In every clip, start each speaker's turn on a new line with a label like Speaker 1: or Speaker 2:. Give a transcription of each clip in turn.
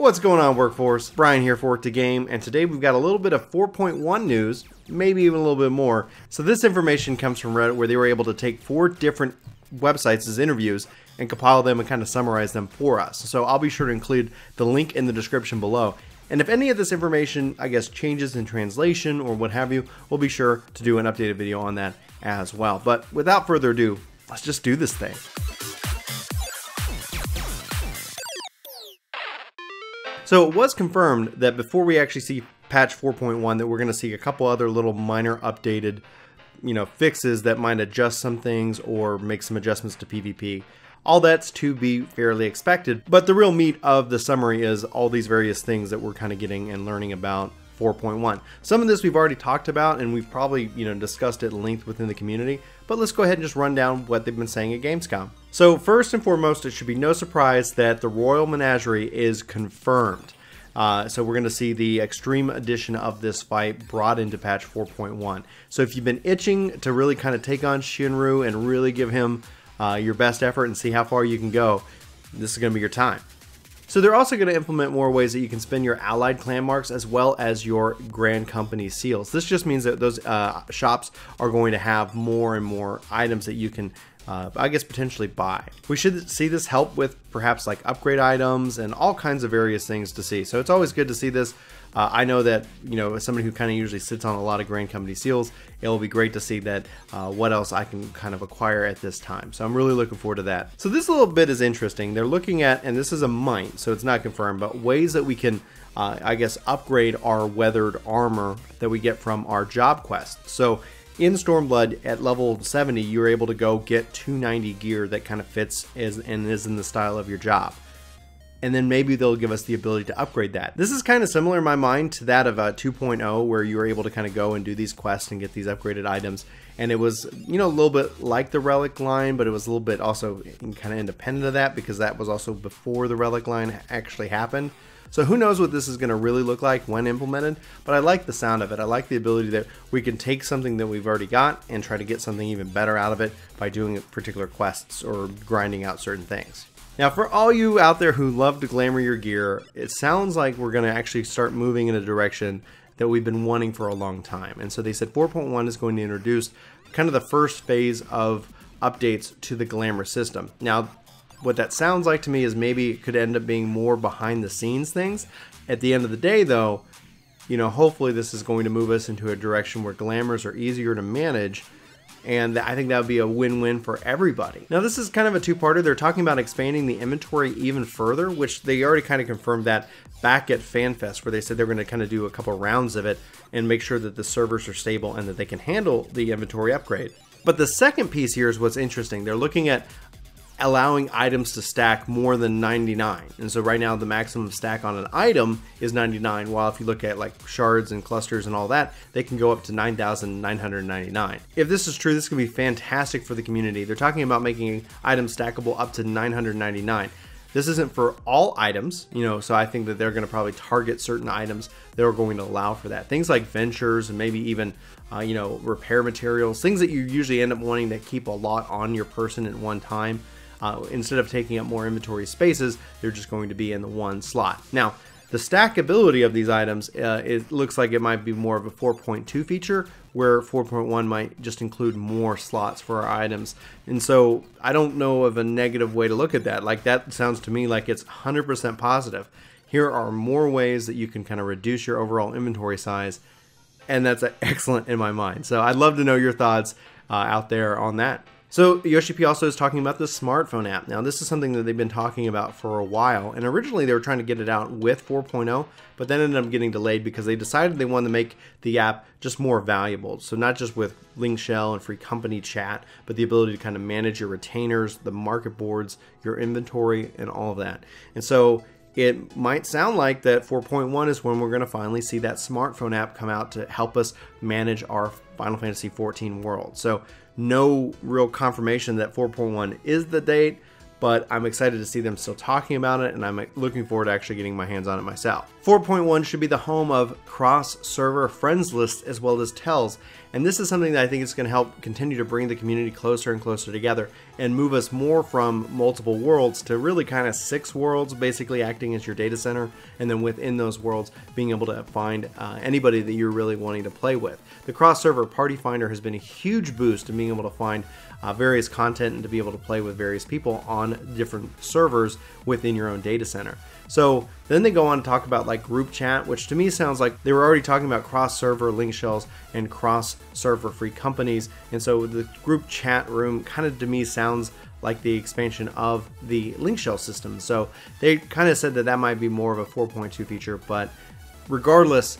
Speaker 1: What's going on, workforce? Brian here for To Game, and today we've got a little bit of 4.1 news, maybe even a little bit more. So this information comes from Reddit, where they were able to take 4 different websites as interviews and compile them and kind of summarize them for us. So I'll be sure to include the link in the description below. And if any of this information, I guess, changes in translation or what have you, we'll be sure to do an updated video on that as well. But without further ado, let's just do this thing. So it was confirmed that before we actually see patch 4.1 that we're going to see a couple other little minor updated, fixes that might adjust some things or make some adjustments to PvP. All that's to be fairly expected, but the real meat of the summary is all these various things that we're kind of getting and learning about 4.1. Some of this we've already talked about and we've probably, discussed at length within the community, but let's go ahead and just run down what they've been saying at Gamescom. So first and foremost, it should be no surprise that the Royal Menagerie is confirmed. So we're going to see the extreme edition of this fight brought into patch 4.1. So if you've been itching to really kind of take on Shinru and really give him your best effort and see how far you can go, this is going to be your time. So they're also going to implement more ways that you can spin your allied clan marks as well as your Grand Company seals. This just means that those shops are going to have more and more items that you can I guess potentially buy. We should see this help with perhaps like upgrade items and all kinds of various things to see. So it's always good to see this. I know that, as somebody who kind of usually sits on a lot of Grand Company seals, it'll be great to see that what else I can kind of acquire at this time. So I'm really looking forward to that. So this little bit is interesting. They're looking at, and this is a might, so it's not confirmed, but ways that we can, I guess, upgrade our weathered armor that we get from our job quests. So in Stormblood at level 70, you're able to go get 290 gear that kind of fits and is in the style of your job. And then maybe they'll give us the ability to upgrade that. This is kind of similar in my mind to that of 2.0, where you were able to kind of go and do these quests and get these upgraded items. And it was, a little bit like the relic line, but it was a little bit also kind of independent of that, because that was also before the relic line actually happened. So who knows what this is going to really look like when implemented, but I like the sound of it. I like the ability that we can take something that we've already got and try to get something even better out of it by doing particular quests or grinding out certain things. Now, for all you out there who love to glamour your gear, it sounds like we're going to actually start moving in a direction that we've been wanting for a long time. And so they said 4.1 is going to introduce kind of the first phase of updates to the glamour system. Now, what that sounds like to me is maybe it could end up being more behind the scenes things. At the end of the day, though, hopefully this is going to move us into a direction where glamours are easier to manage. And I think that would be a win-win for everybody. Now, this is kind of a two-parter. They're talking about expanding the inventory even further, which they already kind of confirmed that back at FanFest, where they said they're going to kind of do a couple rounds of it and make sure that the servers are stable and that they can handle the inventory upgrade. But the second piece here is what's interesting. They're looking at allowing items to stack more than 99. And so right now the maximum stack on an item is 99, while if you look at like shards and clusters and all that, they can go up to 9,999. If this is true, this could be fantastic for the community. They're talking about making items stackable up to 999. This isn't for all items, so I think that they're going to probably target certain items that are going to allow for that. Things like ventures and maybe even, repair materials, things that you usually end up wanting to keep a lot on your person at one time. Instead of taking up more inventory spaces, they're just going to be in the one slot. Now, the stackability of these items, it looks like it might be more of a 4.2 feature, where 4.1 might just include more slots for our items. And so I don't know of a negative way to look at that. Like, that sounds to me like it's 100% positive. Here are more ways that you can kind of reduce your overall inventory size, and that's excellent in my mind. So I'd love to know your thoughts out there on that. So Yoshi-P also is talking about the smartphone app. Now, this is something that they've been talking about for a while, and originally they were trying to get it out with 4.0, but then ended up getting delayed because they decided they wanted to make the app just more valuable. So not just with link shell and free company chat, but the ability to kind of manage your retainers, the market boards, your inventory, and all of that. And so it might sound like that 4.1 is when we're going to finally see that smartphone app come out to help us manage our Final Fantasy XIV world. So no real confirmation that 4.1 is the date, but I'm excited to see them still talking about it, and I'm looking forward to actually getting my hands on it myself. 4.1 should be the home of cross-server friends lists as well as tells, and this is something that I think is going to help continue to bring the community closer and closer together and move us more from multiple worlds to really kind of 6 worlds, basically acting as your data center, and then within those worlds being able to find anybody that you're really wanting to play with. The cross-server party finder has been a huge boost in being able to find various content and to be able to play with various people on different servers within your own data center. So then they go on to talk about like group chat, which to me sounds like they were already talking about cross-server link shells and cross-server free companies. And so the group chat room kind of to me sounds like the expansion of the link shell system. So they kind of said that that might be more of a 4.2 feature, but regardless,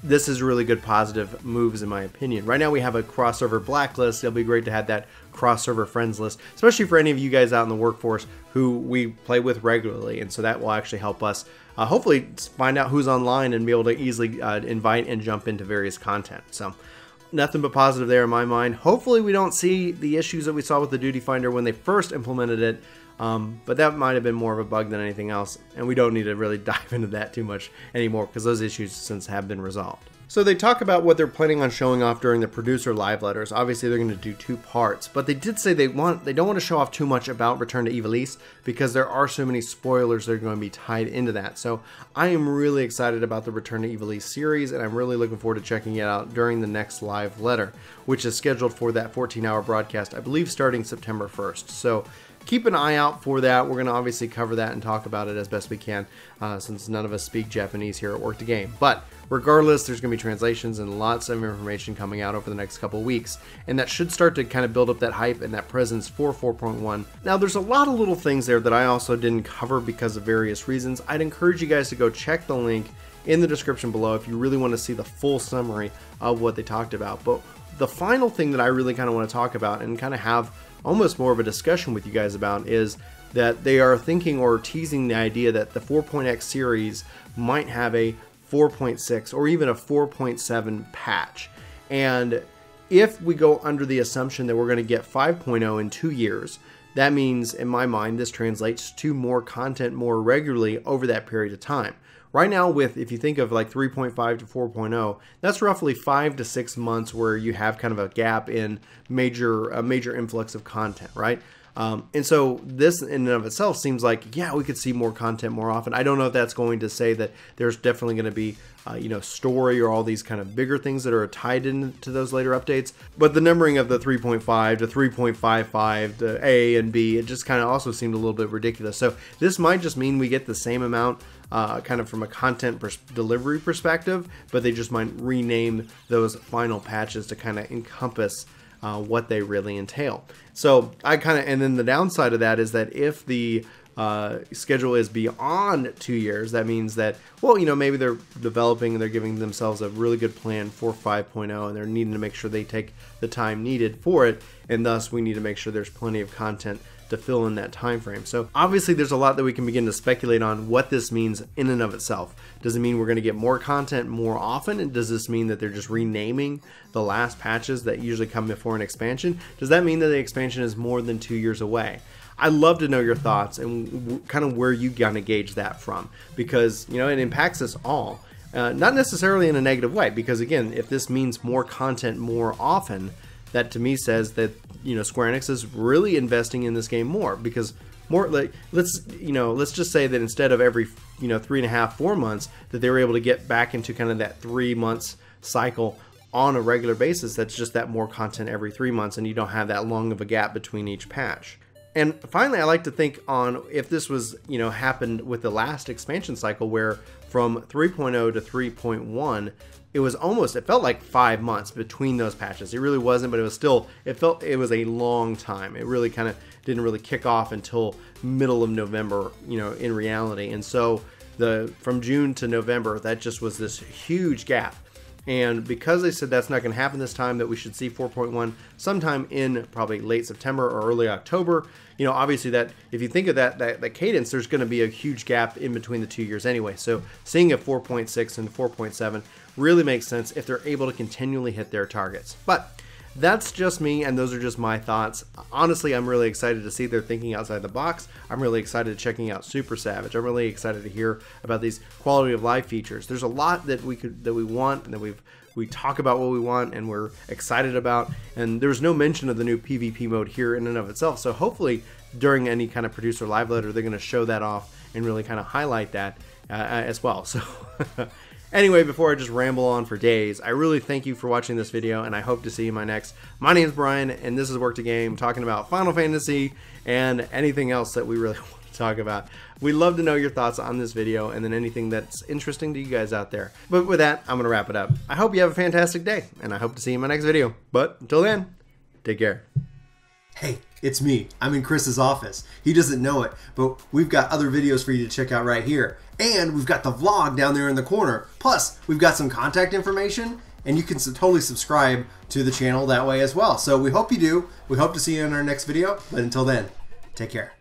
Speaker 1: this is really good positive moves in my opinion. Right now we have a cross-server blacklist. It'll be great to have that cross-server friends list, especially for any of you guys out in the workforce who we play with regularly, and so that will actually help us hopefully find out who's online and be able to easily invite and jump into various content. So nothing but positive there in my mind. Hopefully we don't see the issues that we saw with the Duty Finder when they first implemented it, but that might have been more of a bug than anything else, and we don't need to really dive into that too much anymore because those issues since have been resolved. So they talk about what they're planning on showing off during the producer live letters. Obviously they're going to do 2 parts, but they did say they don't want to show off too much about Return to Ivalice because there are so many spoilers that are going to be tied into that. So I am really excited about the Return to Ivalice series, and I'm really looking forward to checking it out during the next live letter, which is scheduled for that 14-hour broadcast, I believe starting September 1st. So keep an eye out for that. We're going to obviously cover that and talk about it as best we can, since none of us speak Japanese here at Work the Game. But regardless, there's going to be translations and lots of information coming out over the next couple of weeks, and that should start to kind of build up that hype and that presence for 4.1. Now, there's a lot of little things there that I also didn't cover because of various reasons. I'd encourage you guys to go check the link in the description below if you really want to see the full summary of what they talked about. But the final thing that I really kind of want to talk about and kind of have almost more of a discussion with you guys about is that they are thinking or teasing the idea that the 4.x series might have a 4.6 or even a 4.7 patch. And if we go under the assumption that we're going to get 5.0 in 2 years, that means, in my mind, this translates to more content more regularly over that period of time. Right now, if you think of like 3.5 to 4.0, that's roughly 5 to 6 months where you have kind of a gap in a major influx of content, right? And so this in and of itself seems like, yeah, we could see more content more often. I don't know if that's going to say that there's definitely going to be, story or all these kind of bigger things that are tied into those later updates. But the numbering of the 3.5 to 3.55 to A and B, it just kind of also seemed a little bit ridiculous. So this might just mean we get the same amount kind of from a content delivery perspective, but they just might rename those final patches to kind of encompass what they really entail. So and then the downside of that is that if the schedule is beyond 2 years, that means that, well, maybe they're developing and they're giving themselves a really good plan for 5.0 and they're needing to make sure they take the time needed for it, and thus we need to make sure there's plenty of content to fill in that time frame. So obviously there's a lot that we can begin to speculate on what this means in and of itself. Does it mean we're going to get more content more often? And does this mean that they're just renaming the last patches that usually come before an expansion? Does that mean that the expansion is more than 2 years away? I'd love to know your thoughts and kind of where you kind of gauge that from, because it impacts us all. Not necessarily in a negative way, because again, if this means more content more often, that to me says that Square Enix is really investing in this game more, because more like let's just say that instead of every 3.5-4 months, that they were able to get back into kind of that 3 months cycle on a regular basis. That's just that more content every 3 months, and you don't have that long of a gap between each patch. And finally, I like to think on if this was, happened with the last expansion cycle, where from 3.0 to 3.1, it felt like 5 months between those patches. It really wasn't, but it was a long time. It really kind of didn't really kick off until middle of November, in reality. And so from June to November, that just was this huge gap. And because they said that's not going to happen this time, that we should see 4.1 sometime in probably late September or early October, obviously that if you think of that cadence, there's going to be a huge gap in between the 2 years anyway. So seeing a 4.6 and 4.7 really makes sense if they're able to continually hit their targets. But that's just me, and those are just my thoughts. Honestly, I'm really excited to see they're thinking outside the box. I'm really excited checking out Super Savage. I'm really excited to hear about these quality of life features. There's a lot that we want, and that we talk about what we want and we're excited about, and there's no mention of the new PvP mode here in and of itself. So hopefully during any kind of producer live letter, they're going to show that off and really kind of highlight that as well. So anyway, before I just ramble on for days, I really thank you for watching this video, and I hope to see you in my next. My name is Brian, and this is Work to Game, talking about Final Fantasy and anything else that we really want to talk about. We'd love to know your thoughts on this video, and then anything that's interesting to you guys out there. But with that, I'm going to wrap it up. I hope you have a fantastic day, and I hope to see you in my next video. But until then, take care.
Speaker 2: Hey, it's me. I'm in Chris's office. He doesn't know it, but we've got other videos for you to check out right here. And we've got the vlog down there in the corner. Plus, we've got some contact information, and you can totally subscribe to the channel that way as well. So we hope you do. We hope to see you in our next video. But until then, take care.